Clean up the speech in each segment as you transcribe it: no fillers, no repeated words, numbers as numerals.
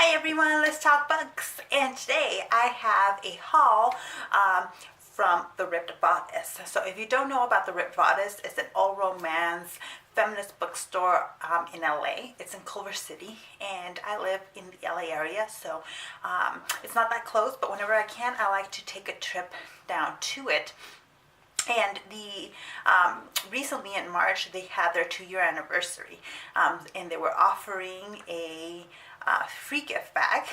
Hi everyone, let's talk books. And today I have a haul from the Ripped Bodice. So if you don't know about the Ripped Bodice, it's an all romance feminist bookstore in LA. It's in Culver City and I live in the LA area, so it's not that close, but whenever I can I like to take a trip down to it. And recently in March they had their 2-year anniversary, and they were offering a free gift bag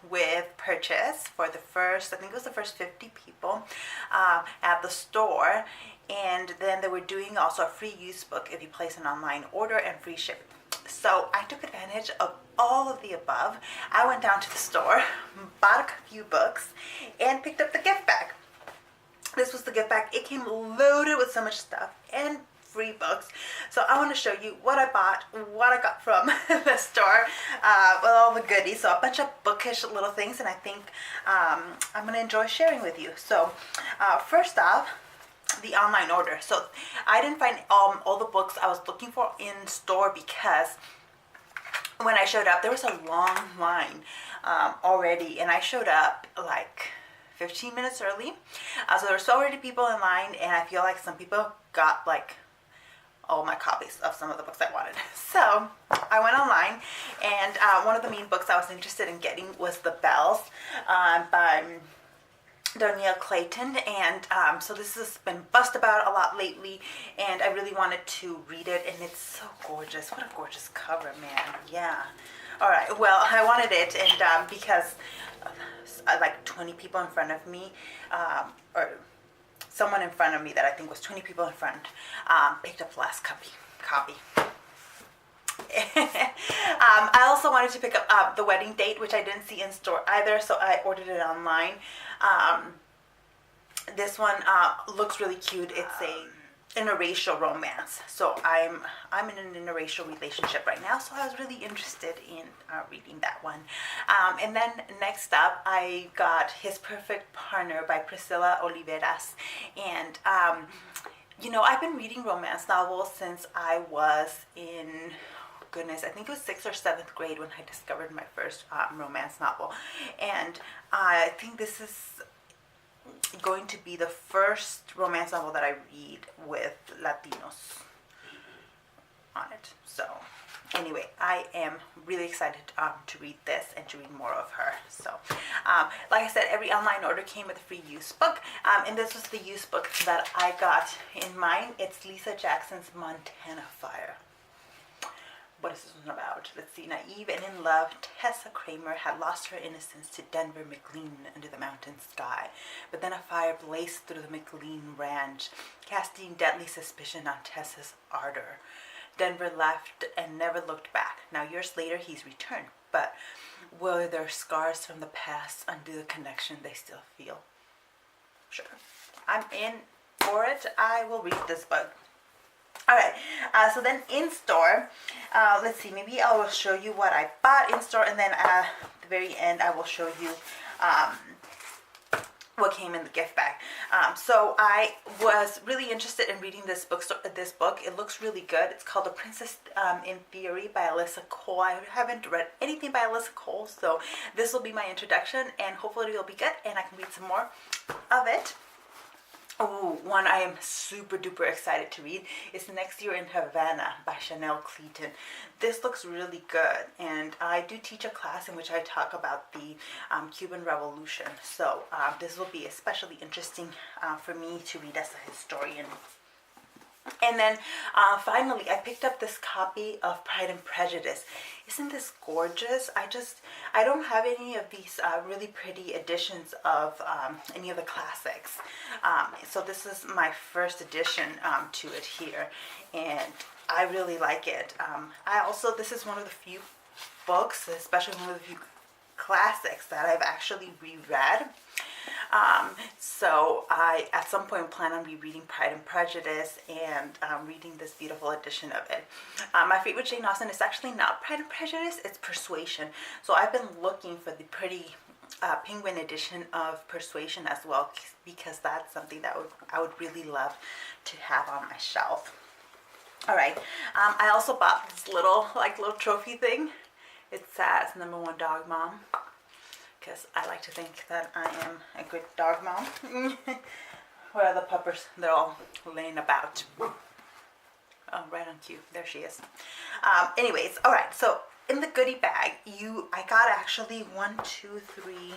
with purchase for the first, I think it was the first 50 people at the store. And then they were doing also a free used book if you place an online order and free shipping. So I took advantage of all of the above. I went down to the store, bought a few books, and picked up the gift bag. This was the gift bag. It came loaded with so much stuff and free books. So I want to show you what I bought, what I got from the store, with all the goodies. So a bunch of bookish little things, and I think I'm going to enjoy sharing with you. So first off, the online order. So I didn't find all the books I was looking for in store because when I showed up, there was a long line already, and I showed up like 15 minutes early. So there were already people in line, and I feel like some people got like all my copies of some of the books I wanted. So I went online, and one of the main books I was interested in getting was The Bells by Danielle Clayton. And so this has been buzzed about a lot lately, and I really wanted to read it, and it's so gorgeous. What a gorgeous cover, man. Yeah. All right, well, I wanted it, and because like 20 people in front of me, or someone in front of me that I think was 20 people in front, picked up the last copy. I also wanted to pick up The Wedding Date, which I didn't see in store either, so I ordered it online. This one looks really cute. It's a interracial romance. So I'm in an interracial relationship right now, so I was really interested in reading that one. And then next up, I got His Perfect Partner by Priscilla Oliveras. And you know, I've been reading romance novels since I was in, goodness, I think it was 6th or 7th grade when I discovered my first romance novel. And I think this is going to be the first romance novel that I read with Latinos on it. So anyway, I am really excited to read this and to read more of her. So like I said, every online order came with a free used book, and this was the used book that I got in mine. It's Lisa Jackson's Montana Fire. What is this one about? Let's see. Naive and in love, Tessa Kramer had lost her innocence to Denver McLean under the mountain sky. But then a fire blazed through the McLean ranch, casting deadly suspicion on Tessa's ardor. Denver left and never looked back. Now years later, he's returned. But will their scars from the past undo the connection they still feel? Sure. I'm in for it. I will read this book. Alright, so then in store, let's see, maybe I will show you what I bought in store, and then at the very end I will show you what came in the gift bag. So I was really interested in reading this book. It looks really good. It's called The Princess in Theory by Alyssa Cole. I haven't read anything by Alyssa Cole, so this will be my introduction, and hopefully it'll be good and I can read some more of it. Oh, one I am super duper excited to read is Next Year in Havana by Chanel Clayton. This looks really good, and I do teach a class in which I talk about the Cuban Revolution. So this will be especially interesting for me to read as a historian. And then finally, I picked up this copy of Pride and Prejudice. Isn't this gorgeous? I don't have any of these really pretty editions of any of the classics. So this is my first edition to it here, and I really like it. This is one of the few books, especially one of the few classics, that I've actually reread. So I at some point plan on rereading Pride and Prejudice and reading this beautiful edition of it. My favorite Jane Austen is actually not Pride and Prejudice, it's Persuasion. So I've been looking for the pretty Penguin edition of Persuasion as well, because that's something that I would really love to have on my shelf. All right, I also bought this little trophy thing. It says #1 dog mom, because I like to think that I am a good dog mom. Where are the puppers? They're all laying about. Oh, right on cue. There she is. Anyways, all right. So in the goodie bag, I got actually 1, 2, 3,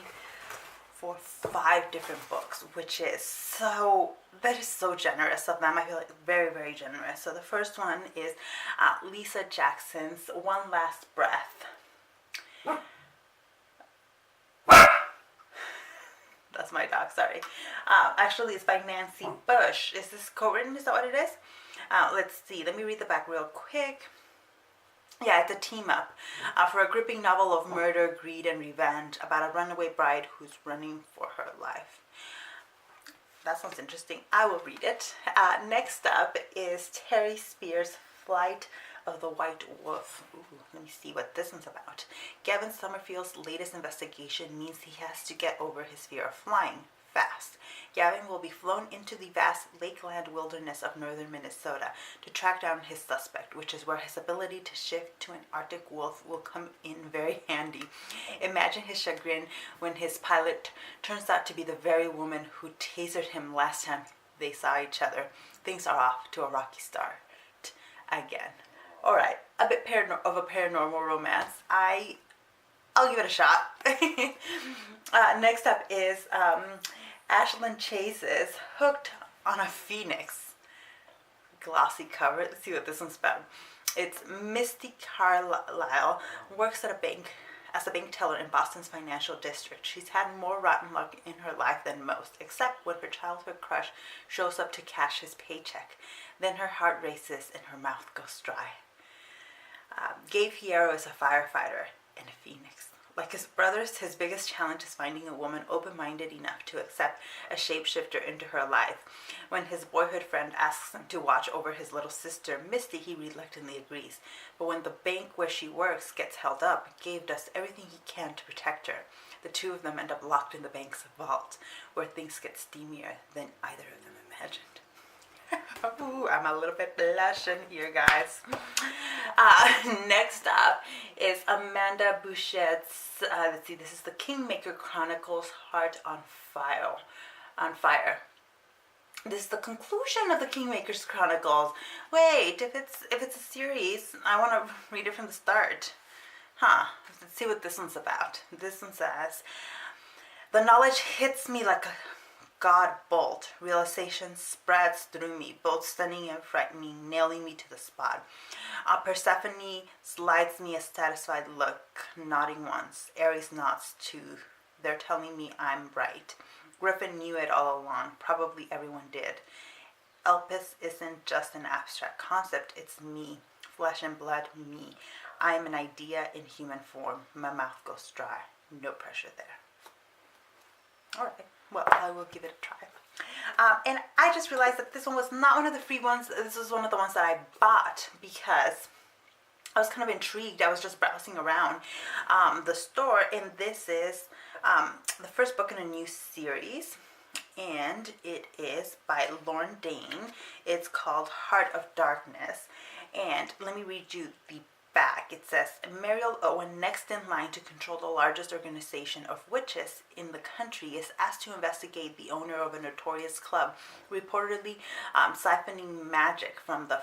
4, 5 different books, which is that is so generous of them. I feel like very, very generous. So the first one is Lisa Jackson's One Last Breath. That's my dog, sorry. Actually, it's by Nancy Bush. Is this co-written? Is that what it is? Let's see. Let me read the back real quick. Yeah, it's a team up for a gripping novel of murder, greed, and revenge about a runaway bride who's running for her life. That sounds interesting. I will read it. Next up is Terry Spears' Flight of the White Wolf. Ooh, let me see what this one's about. Gavin Summerfield's latest investigation means he has to get over his fear of flying fast. Gavin will be flown into the vast lakeland wilderness of northern Minnesota to track down his suspect, which is where his ability to shift to an Arctic wolf will come in very handy. Imagine his chagrin when his pilot turns out to be the very woman who tasered him last time they saw each other. Things are off to a rocky start again. All right, a bit of a paranormal romance. I'll give it a shot. Next up is Ashlyn Chase's Hooked on a Phoenix. Glossy cover. Let's see what this one's about. It's Misty Carlisle works at a bank as a bank teller in Boston's financial district. She's had more rotten luck in her life than most, except when her childhood crush shows up to cash his paycheck. Then her heart races and her mouth goes dry. Gabe Fierro is a firefighter and a phoenix. Like his brothers, his biggest challenge is finding a woman open-minded enough to accept a shapeshifter into her life. When his boyhood friend asks him to watch over his little sister, Misty, he reluctantly agrees. But when the bank where she works gets held up, Gabe does everything he can to protect her. The two of them end up locked in the bank's vault, where things get steamier than either of them imagined. Ooh, I'm a little bit blushing here, guys. Next up is Amanda Bouchet's, let's see, this is the Kingmaker Chronicles, Heart on Fire. This is the conclusion of the Kingmaker's Chronicles. Wait, if it's a series, I want to read it from the start. Let's see what this one's about. This one says, the knowledge hits me like a God bolt. Realization spreads through me, both stunning and frightening, nailing me to the spot. Persephone slides me a satisfied look, nodding once. Ares nods too. They're telling me I'm right. Griffin knew it all along. Probably everyone did. Elpis isn't just an abstract concept. It's me. Flesh and blood, me. I am an idea in human form. My mouth goes dry. No pressure there. All right. Well, I will give it a try. And I just realized that this one was not one of the free ones. This was one of the ones that I bought because I was kind of intrigued. I was just browsing around the store, and this is the first book in a new series, and it is by Lauren Dane. It's called Heart of Darkness, and let me read you the back. It says, Mariel Owen, next in line to control the largest organization of witches in the country, is asked to investigate the owner of a notorious club reportedly siphoning magic from the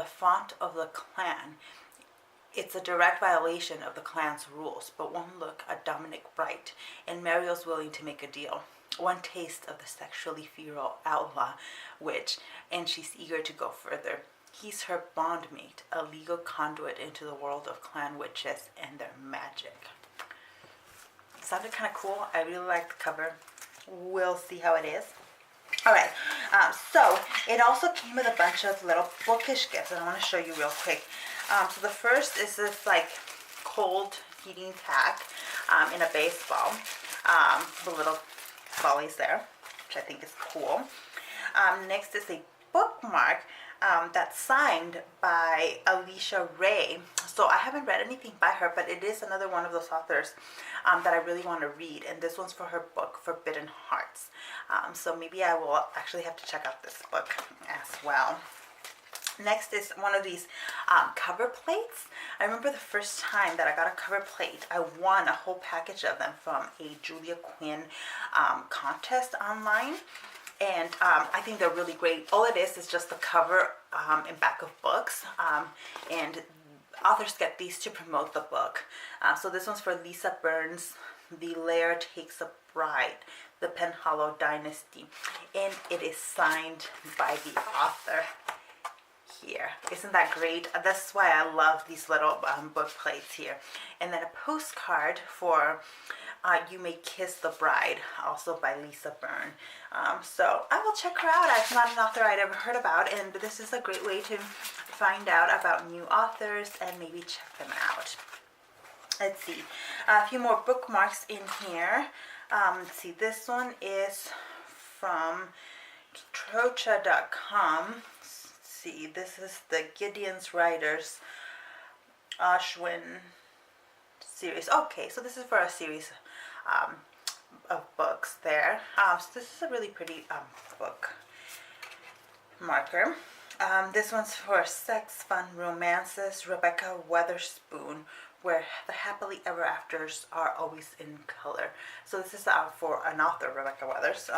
font of the clan. It's a direct violation of the clan's rules, but one look at Dominic Bright, and Mariel's willing to make a deal. One taste of the sexually feral outlaw witch, and she's eager to go further. He's her bondmate, a legal conduit into the world of clan witches and their magic. Sounded kind of cool. I really like the cover. We'll see how it is. All right, so it also came with a bunch of little bookish gifts that I want to show you real quick. So the first is this like cold heating pack in a baseball. The little volleys there, which I think is cool. Next is a bookmark that's signed by Alicia Ray. So I haven't read anything by her, but it is another one of those authors that I really want to read, and this one's for her book Forbidden Hearts. So maybe I will actually have to check out this book as well. Next is one of these cover plates. I remember the first time that I got a cover plate, I won a whole package of them from a Julia Quinn contest online. And I think they're really great. All it is just the cover and back of books. And authors get these to promote the book. So this one's for Lisa Burns, The Lair Takes a Bride, The Penhallow Dynasty. And it is signed by the author here. Isn't that great? That's why I love these little book plates here. And then a postcard for You May Kiss the Bride, also by Lisa Byrne. So I will check her out. It's not an author I'd ever heard about, and this is a great way to find out about new authors and maybe check them out. Let's see, a few more bookmarks in here. Let's see, this one is from trocha.com. See, this is the Gideon's Writers Ashwin series. Okay, so this is for a series of books there. So this is a really pretty book marker. This one's for Sex, Fun, Romances, Rebecca Weatherspoon, where the happily ever afters are always in color. So this is for an author, Rebecca Weathers.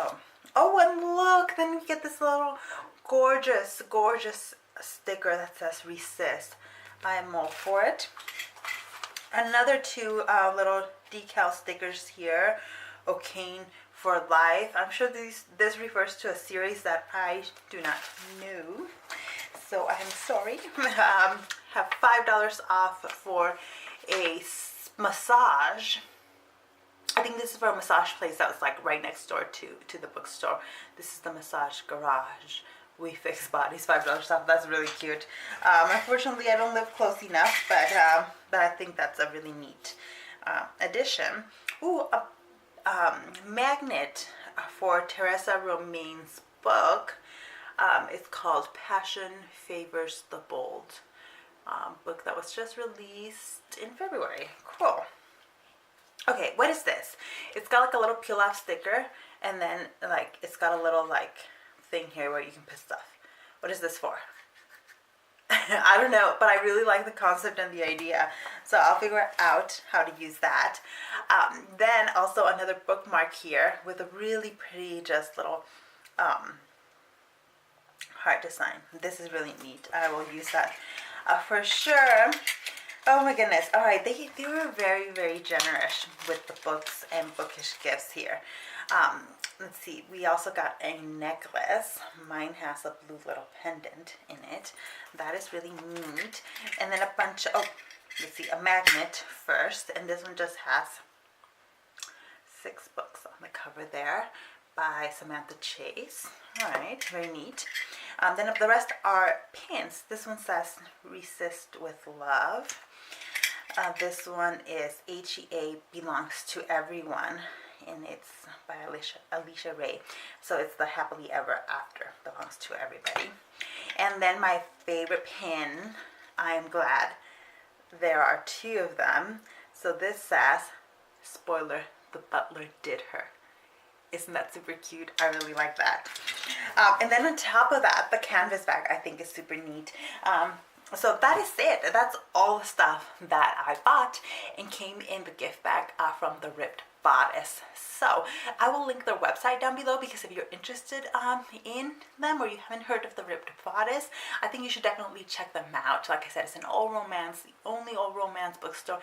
Oh, and look, then we get this little gorgeous sticker that says resist. I am all for it. Another two little decal stickers here. O'Kane for Life. I'm sure this refers to a series that I do not know, so I'm sorry. Have $5 off for a massage. I think this is for a massage place that was like right next door to the bookstore. This is the Massage Garage. We Fix Bodies, $5 off. That's really cute. Unfortunately, I don't live close enough, but I think that's a really neat addition. Ooh, a magnet for Teresa Romaine's book. It's called Passion Favors the Bold. Book that was just released in February. Cool. Okay, what is this? It's got like a little peel off sticker, and then like it's got a little like thing here where you can put stuff. What is this for? I don't know, but I really like the concept and the idea, so I'll figure out how to use that. Then also another bookmark here with a really pretty just little heart design. This is really neat. I will use that for sure. Oh my goodness. All right, they were very, very generous with the books and bookish gifts here. Let's see, we also got a necklace. Mine has a blue little pendant in it. That is really neat. And then a bunch of, oh, let's see, a magnet first. And this one just has 6 books on the cover there by Samantha Chase. All right, very neat. Then the rest are pins. This one says Resist with Love. This one is HEA Belongs to Everyone, and it's by Alicia Ray. So it's the Happily Ever After, belongs to everybody. And then my favorite pin, I'm glad there are 2 of them. So this says, spoiler, the butler did her. Isn't that super cute? I really like that. And then on top of that, the canvas bag I think is super neat. So that is it. That's all the stuff that I bought and came in the gift bag from the Ripped Bodice. So I will link their website down below, because if you're interested in them or you haven't heard of the Ripped Bodice, I think you should definitely check them out. Like I said, it's an all romance, the only all romance bookstore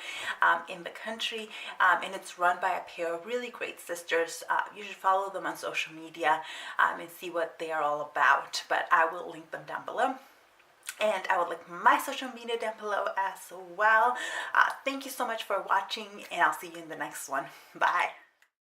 in the country, and it's run by a pair of really great sisters. You should follow them on social media and see what they are all about, but I will link them down below. And I will link my social media down below as well. Thank you so much for watching, and I'll see you in the next one. Bye.